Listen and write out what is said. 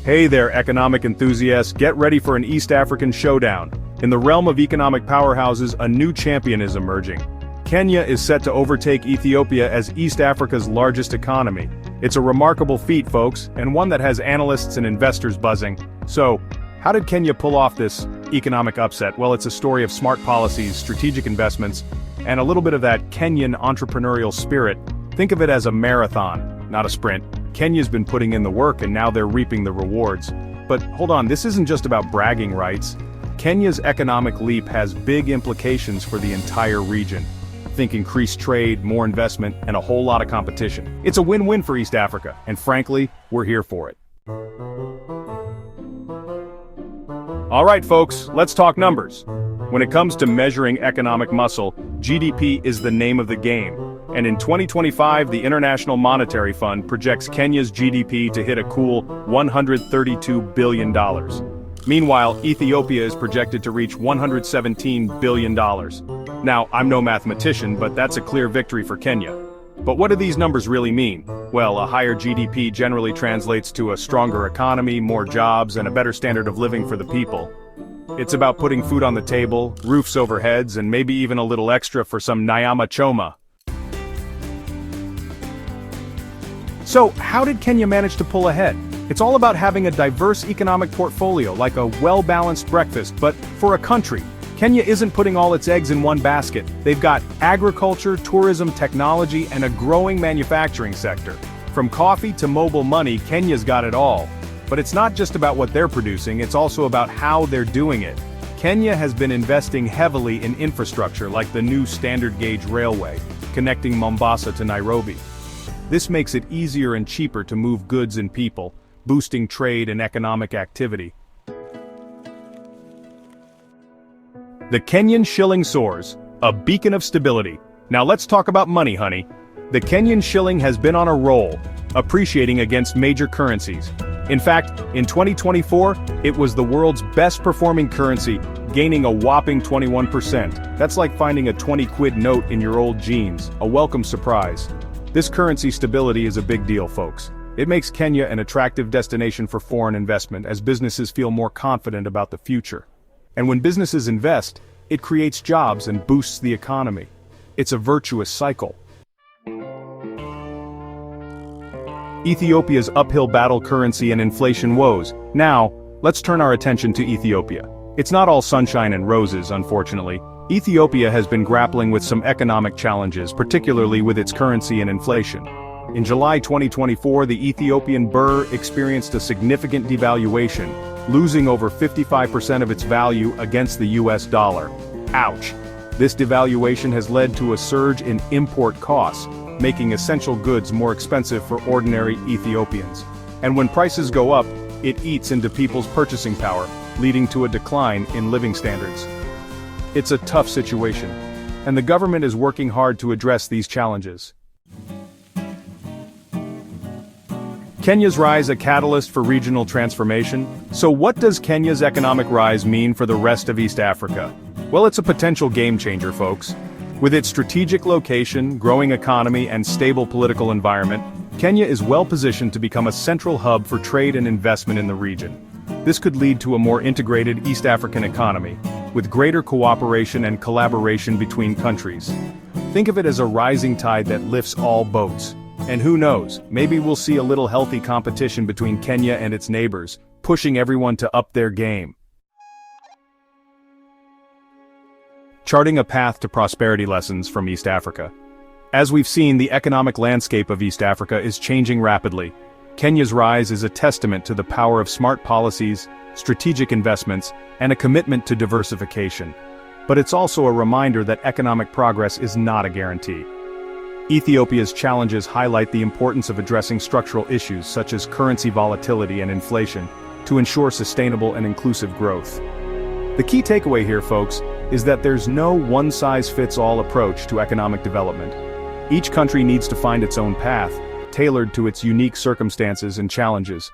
Hey there, economic enthusiasts, get ready for an East African showdown. In the realm of economic powerhouses, a new champion is emerging. Kenya is set to overtake Ethiopia as East Africa's largest economy. It's a remarkable feat, folks, and one that has analysts and investors buzzing. So, how did Kenya pull off this economic upset? Well, it's a story of smart policies, strategic investments, and a little bit of that Kenyan entrepreneurial spirit. Think of it as a marathon, not a sprint. Kenya's been putting in the work and now they're reaping the rewards. But hold on, this isn't just about bragging rights. Kenya's economic leap has big implications for the entire region. Think increased trade, more investment, and a whole lot of competition. It's a win-win for East Africa, and frankly, we're here for it. All right, folks, let's talk numbers. When it comes to measuring economic muscle, GDP is the name of the game. And in 2025, the International Monetary Fund projects Kenya's GDP to hit a cool $132 billion. Meanwhile, Ethiopia is projected to reach $117 billion. Now, I'm no mathematician, but that's a clear victory for Kenya. But what do these numbers really mean? Well, a higher GDP generally translates to a stronger economy, more jobs, and a better standard of living for the people. It's about putting food on the table, roofs over heads, and maybe even a little extra for some nyama choma. So, how did Kenya manage to pull ahead? It's all about having a diverse economic portfolio, like a well-balanced breakfast, but for a country, Kenya isn't putting all its eggs in one basket. They've got agriculture, tourism, technology, and a growing manufacturing sector. From coffee to mobile money, Kenya's got it all. But it's not just about what they're producing, it's also about how they're doing it. Kenya has been investing heavily in infrastructure like the new standard gauge railway, connecting Mombasa to Nairobi. This makes it easier and cheaper to move goods and people, boosting trade and economic activity. The Kenyan shilling soars, a beacon of stability. Now let's talk about money, honey. The Kenyan shilling has been on a roll, appreciating against major currencies. In fact, in 2024, it was the world's best-performing currency, gaining a whopping 21%. That's like finding a 20-quid note in your old jeans, a welcome surprise. This currency stability is a big deal, folks. It makes Kenya an attractive destination for foreign investment as businesses feel more confident about the future. And when businesses invest, it creates jobs and boosts the economy. It's a virtuous cycle. Ethiopia's uphill battle currency and inflation woes. Now, let's turn our attention to Ethiopia. It's not all sunshine and roses, unfortunately. Ethiopia has been grappling with some economic challenges, particularly with its currency and inflation. In July 2024, the Ethiopian birr experienced a significant devaluation, losing over 55% of its value against the US dollar. Ouch! This devaluation has led to a surge in import costs, making essential goods more expensive for ordinary Ethiopians. And when prices go up, it eats into people's purchasing power, leading to a decline in living standards. It's a tough situation, and the government is working hard to address these challenges. Kenya's rise a catalyst for regional transformation? So what does Kenya's economic rise mean for the rest of East Africa? Well, it's a potential game changer, folks. With its strategic location, growing economy, and stable political environment, Kenya is well positioned to become a central hub for trade and investment in the region. This could lead to a more integrated East African economy, with greater cooperation and collaboration between countries. Think of it as a rising tide that lifts all boats. And who knows, maybe we'll see a little healthy competition between Kenya and its neighbors, pushing everyone to up their game. Charting a path to prosperity lessons from East Africa. As we've seen, the economic landscape of East Africa is changing rapidly. Kenya's rise is a testament to the power of smart policies, strategic investments, and a commitment to diversification. But it's also a reminder that economic progress is not a guarantee. Ethiopia's challenges highlight the importance of addressing structural issues such as currency volatility and inflation to ensure sustainable and inclusive growth. The key takeaway here, folks, is that there's no one-size-fits-all approach to economic development. Each country needs to find its own path, tailored to its unique circumstances and challenges.